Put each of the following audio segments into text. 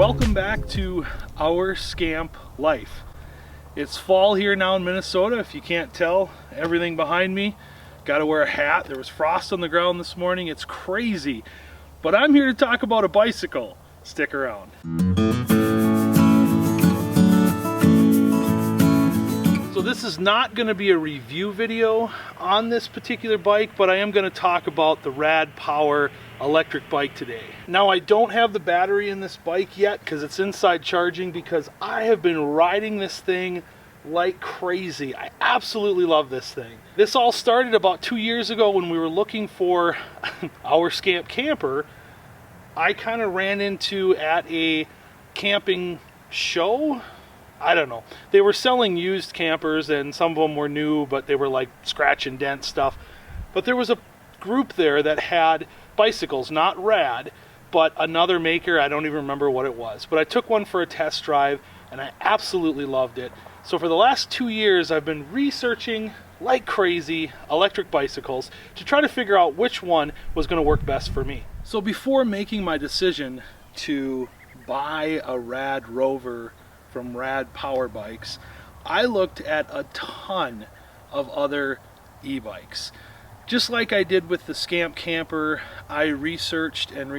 Welcome back to our Scamp life. It's fall here now in Minnesota. If you can't tell, everything behind me, got to wear a hat. There was frost on the ground this morning. It's crazy. But I'm here to talk about a bicycle. Stick around. So this is not going to be a review video on this particular bike, but I am going to talk about the RadRover Electric Bike today. Now, I don't have the battery in this bike yet because it's inside charging, because I have been riding this thing like crazy. I absolutely love this thing. This all started about 2 years ago when we were looking for our Scamp camper. I kind of ran into at a camping show. I don't know. They were selling used campers and some of them were new, but they were like scratch and dent stuff. But there was a group there that had bicycles, not Rad, but another maker. I don't even remember what it was. But I took one for a test drive and I absolutely loved it. So for the last 2 years, I've been researching like crazy electric bicycles to try to figure out which one was going to work best for me. So before making my decision to buy a RadRover from RadRover Bikes, I looked at a ton of other e-bikes. Just like I did with the Scamp camper, I researched and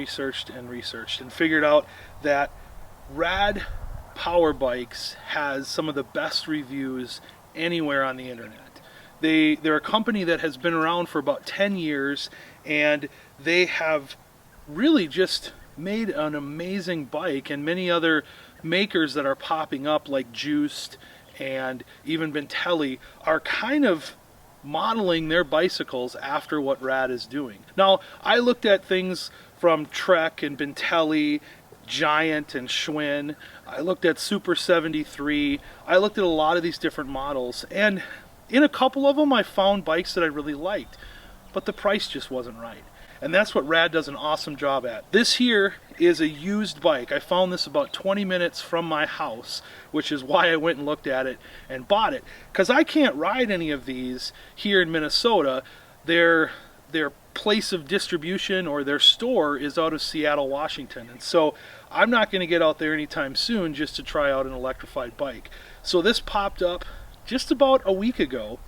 figured out that RadRover Bikes has some of the best reviews anywhere on the internet. They're a company that has been around for about 10 years, and they have really just made an amazing bike, and many other makers that are popping up like Juiced and even Bentelli are kind of modeling their bicycles after what Rad is doing. Now, I looked at things from Trek and Bentelli, Giant and Schwinn. I looked at Super 73. I looked at a lot of these different models, and in a couple of them I found bikes that I really liked, but the price just wasn't right. And that's what Rad does an awesome job at. This here is a used bike. I found this about 20 minutes from my house, which is why I went and looked at it and bought it. Because I can't ride any of these here in Minnesota. Their place of distribution or their store is out of Seattle, Washington. And so I'm not going to get out there anytime soon just to try out an electrified bike. So this popped up just about a week ago,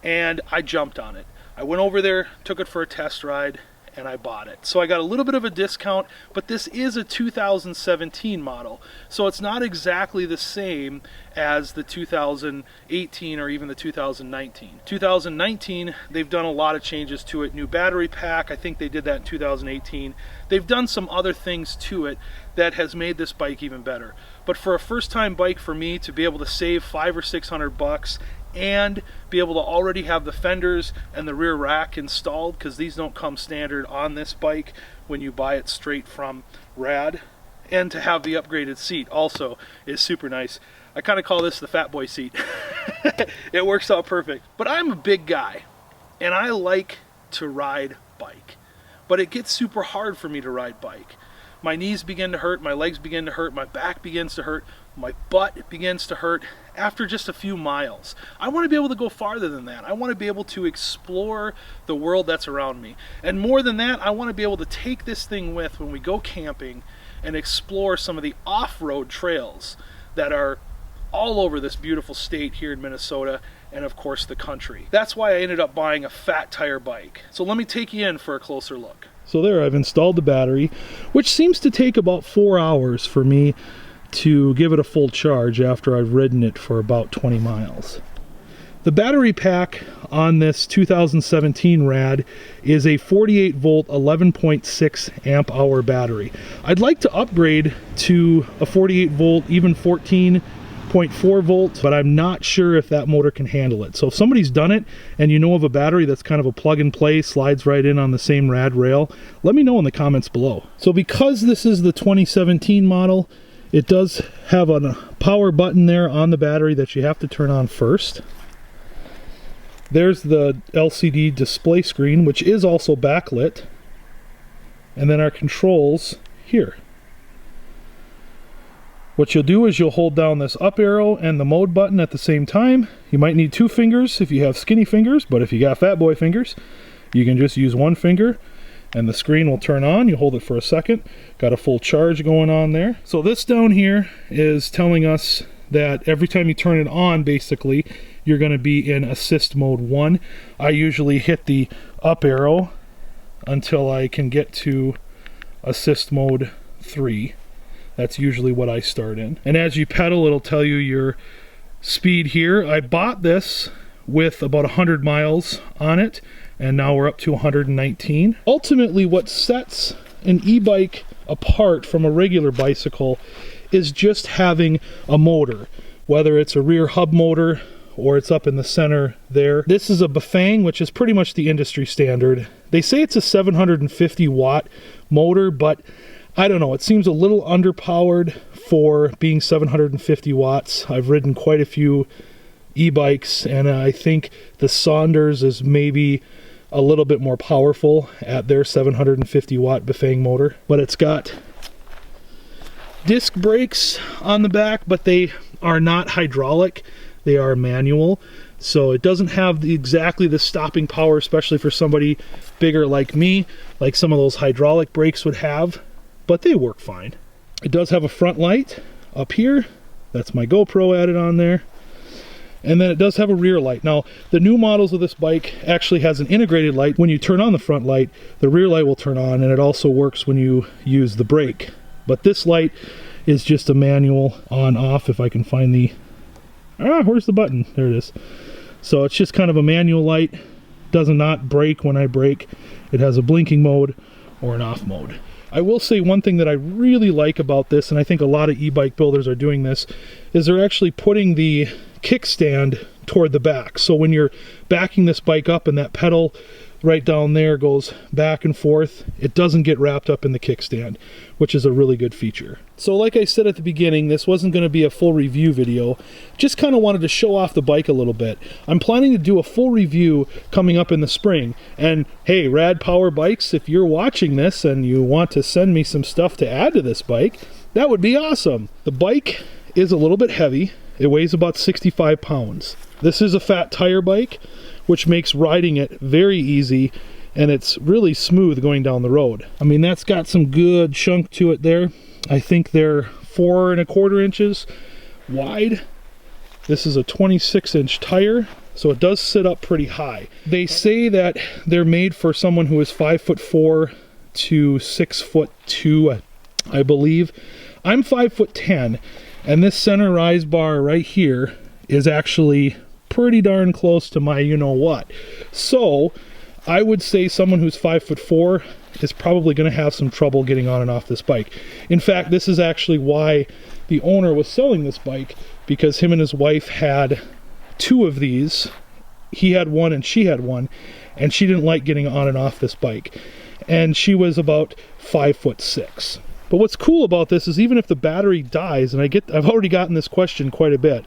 and I jumped on it. I went over there, took it for a test ride, and I bought it. So I got a little bit of a discount, but this is a 2017 model, so it's not exactly the same as the 2018 or even the 2019. 2019, they've done a lot of changes to it. New battery pack, I think they did that in 2018. They've done some other things to it that has made this bike even better. But for a first-time bike for me to be able to save $500 or $600 and be able to already have the fenders and the rear rack installed, because these don't come standard on this bike when you buy it straight from Rad, and to have the upgraded seat also is super nice. I kind of call this the fat boy seat. It works out perfect. But I'm a big guy and I like to ride bike, but it gets super hard for me to ride bike. My knees begin to hurt, my legs begin to hurt, my back begins to hurt, my butt begins to hurt after just a few miles. I want to be able to go farther than that. I want to be able to explore the world that's around me. And more than that, I want to be able to take this thing with when we go camping and explore some of the off-road trails that are all over this beautiful state here in Minnesota, and of course the country. That's why I ended up buying a fat tire bike. So let me take you in for a closer look. So there, I've installed the battery, which seems to take about 4 hours for me to give it a full charge after I've ridden it for about 20 miles. The battery pack on this 2017 Rad is a 48 volt 11.6 amp hour battery. I'd like to upgrade to a 48 volt, even 14.4 volt, but I'm not sure if that motor can handle it. So if somebody's done it and you know of a battery that's kind of a plug and play, slides right in on the same Rad rail, let me know in the comments below. So because this is the 2017 model, it does have a power button there on the battery that you have to turn on first. There's the LCD display screen, which is also backlit. And then our controls here. What you'll do is you'll hold down this up arrow and the mode button at the same time. You might need 2 fingers if you have skinny fingers, but if you got fat boy fingers, you can just use 1 finger. and the screen will turn on. You hold it for a second, got a full charge going on there. So this down here is telling us that every time you turn it on, basically, you're going to be in assist mode 1. I usually hit the up arrow until I can get to assist mode 3. That's usually what I start in. And as you pedal, it'll tell you your speed here. I bought this with about 100 miles on it, and now we're up to 119. Ultimately, what sets an e-bike apart from a regular bicycle is just having a motor, whether it's a rear hub motor or it's up in the center there. This is a Bafang, which is pretty much the industry standard. They say it's a 750 watt motor, but I don't know, it seems a little underpowered for being 750 watts. I've ridden quite a few e-bikes, and I think the Saunders is maybe a little bit more powerful at their 750 watt Bafang motor. But it's got disc brakes on the back, but they are not hydraulic, they are manual. So it doesn't have exactly the stopping power, especially for somebody bigger like me, like some of those hydraulic brakes would have, but they work fine. It does have a front light up here. That's my GoPro added on there. And then it does have a rear light. Now, the new models of this bike actually has an integrated light. When you turn on the front light, the rear light will turn on, and it also works when you use the brake. But this light is just a manual on-off, if I can find the... where's the button? There it is. So it's just kind of a manual light. Does not brake when I brake. It has a blinking mode or an off mode. I will say one thing that I really like about this, and I think a lot of e-bike builders are doing this, is they're actually putting the kickstand toward the back. So when you're backing this bike up and that pedal right down there goes back and forth, it doesn't get wrapped up in the kickstand, which is a really good feature. So like I said at the beginning, this wasn't going to be a full review video. Just kind of wanted to show off the bike a little bit. I'm planning to do a full review coming up in the spring. And hey, Rad Power Bikes, if you're watching this and you want to send me some stuff to add to this bike, that would be awesome. The bike is a little bit heavy. It weighs about 65 pounds. This is a fat tire bike, which makes riding it very easy, and it's really smooth going down the road. I mean, that's got some good chunk to it there. I think they're 4 1/4 inches wide. This is a 26-inch tire, so it does sit up pretty high. They say that they're made for someone who is 5'4" to 6'2", I believe. I'm 5'10", and this center rise bar right here is actually pretty darn close to my you-know-what. So I would say someone who's 5'4" is probably going to have some trouble getting on and off this bike. In fact, this is actually why the owner was selling this bike, because him and his wife had 2 of these. He had one and she had one, and she didn't like getting on and off this bike. And she was about 5'6". But what's cool about this is even if the battery dies, and I've already gotten this question quite a bit.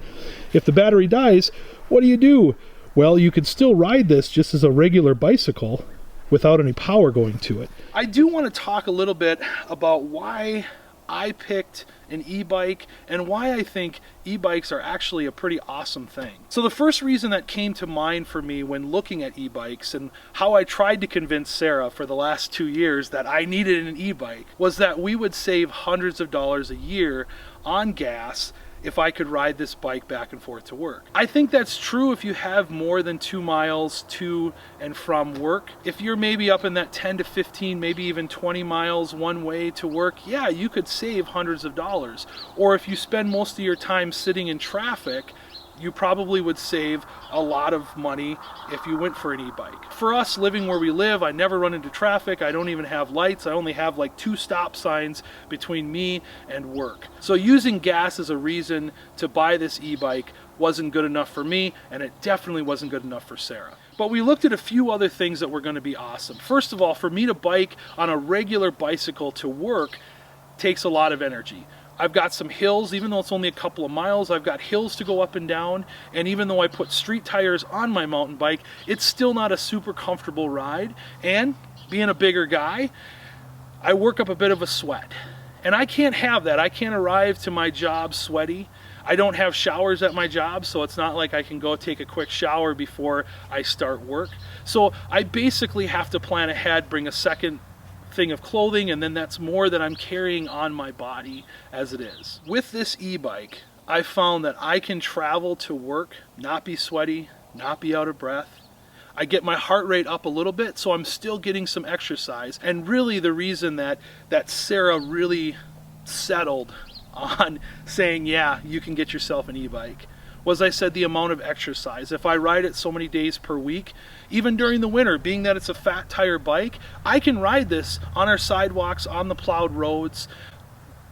If the battery dies, what do? Well, you could still ride this just as a regular bicycle without any power going to it. I do want to talk a little bit about why I picked an e-bike and why I think e-bikes are actually a pretty awesome thing. So the first reason that came to mind for me when looking at e-bikes, and how I tried to convince Sarah for the last 2 years that I needed an e-bike, was that we would save hundreds of dollars a year on gas if I could ride this bike back and forth to work. I think that's true if you have more than 2 miles to and from work. If you're maybe up in that 10 to 15, maybe even 20 miles one way to work, yeah, you could save hundreds of dollars. Or if you spend most of your time sitting in traffic, you probably would save a lot of money if you went for an e-bike. For us, living where we live, I never run into traffic. I don't even have lights. I only have like 2 stop signs between me and work. So using gas as a reason to buy this e-bike wasn't good enough for me, and it definitely wasn't good enough for Sarah. But we looked at a few other things that were going to be awesome. First of all, for me to bike on a regular bicycle to work takes a lot of energy. I've got some hills, even though it's only a couple of miles, I've got hills to go up and down, and even though I put street tires on my mountain bike, it's still not a super comfortable ride. And being a bigger guy, I work up a bit of a sweat. And I can't have that. I can't arrive to my job sweaty. I don't have showers at my job, so it's not like I can go take a quick shower before I start work. So I basically have to plan ahead, bring a second thing of clothing, and then that's more that I'm carrying on my body as it is. With this e-bike, I found that I can travel to work, not be sweaty, not be out of breath. I get my heart rate up a little bit, so I'm still getting some exercise. And really the reason that Sarah really settled on saying, yeah, you can get yourself an e-bike, was I said the amount of exercise. If I ride it so many days per week, even during the winter, being that it's a fat tire bike, I can ride this on our sidewalks, on the plowed roads,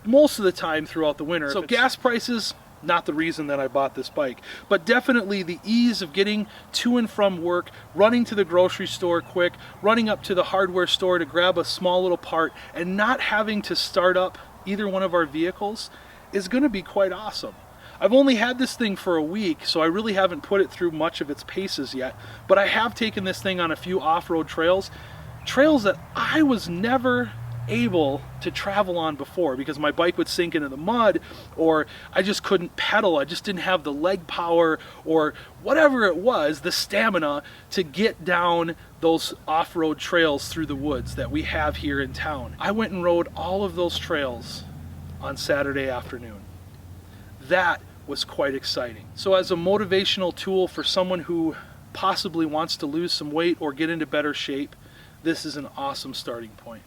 most of the time throughout the winter. So gas prices, not the reason that I bought this bike, but definitely the ease of getting to and from work, running to the grocery store quick, running up to the hardware store to grab a small little part, and not having to start up either one of our vehicles is going to be quite awesome. I've only had this thing for a week, so I really haven't put it through much of its paces yet, but I have taken this thing on a few off-road trails that I was never able to travel on before because my bike would sink into the mud, or I just couldn't pedal. I just didn't have the leg power or whatever it was, the stamina to get down those off-road trails through the woods that we have here in town. I went and rode all of those trails on Saturday afternoon. That was quite exciting. So as a motivational tool for someone who possibly wants to lose some weight or get into better shape, this is an awesome starting point.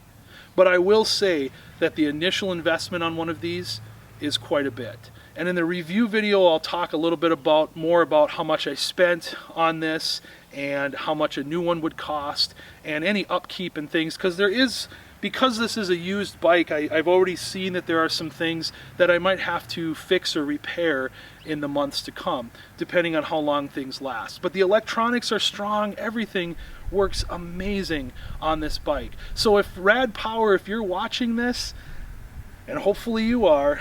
But I will say that the initial investment on one of these is quite a bit. And in the review video, I'll talk a little bit more about how much I spent on this and how much a new one would cost and any upkeep and things, because this is a used bike, I've already seen that there are some things that I might have to fix or repair in the months to come, depending on how long things last. But the electronics are strong, everything works amazing on this bike. So if Rad Power, if you're watching this, and hopefully you are,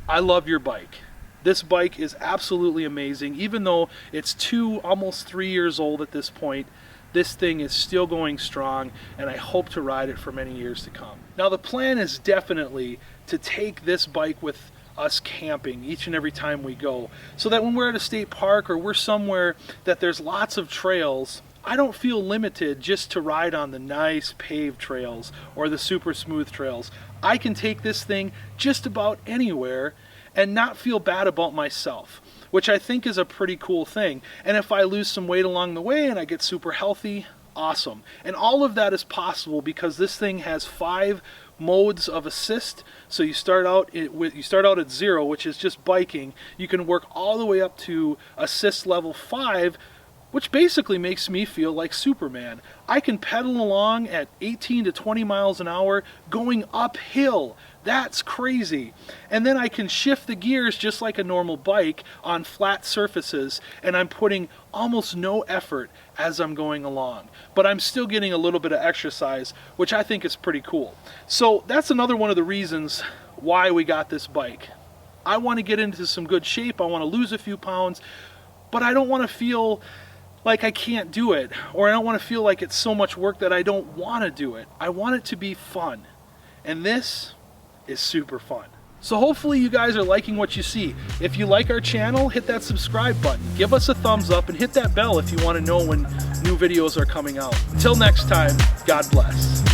I love your bike. This bike is absolutely amazing. Even though it's almost 3 years old at this point, this thing is still going strong, and I hope to ride it for many years to come. Now the plan is definitely to take this bike with us camping each and every time we go, so that when we're at a state park or we're somewhere that there's lots of trails, I don't feel limited just to ride on the nice paved trails or the super smooth trails. I can take this thing just about anywhere and not feel bad about myself, which I think is a pretty cool thing. And if I lose some weight along the way and I get super healthy, awesome. And all of that is possible because this thing has 5 modes of assist. So you start out at 0, which is just biking. You can work all the way up to assist level 5, which basically makes me feel like Superman. I can pedal along at 18 to 20 miles an hour going uphill. That's crazy. And then I can shift the gears just like a normal bike on flat surfaces, and I'm putting almost no effort as I'm going along. But I'm still getting a little bit of exercise, which I think is pretty cool. So that's another one of the reasons why we got this bike. I want to get into some good shape. I want to lose a few pounds, but I don't want to feel like I can't do it, or I don't want to feel like it's so much work that I don't want to do it. I want it to be fun, and this is super fun. So hopefully you guys are liking what you see. If you like our channel, hit that subscribe button, give us a thumbs up, and hit that bell if you want to know when new videos are coming out. Until next time, God bless.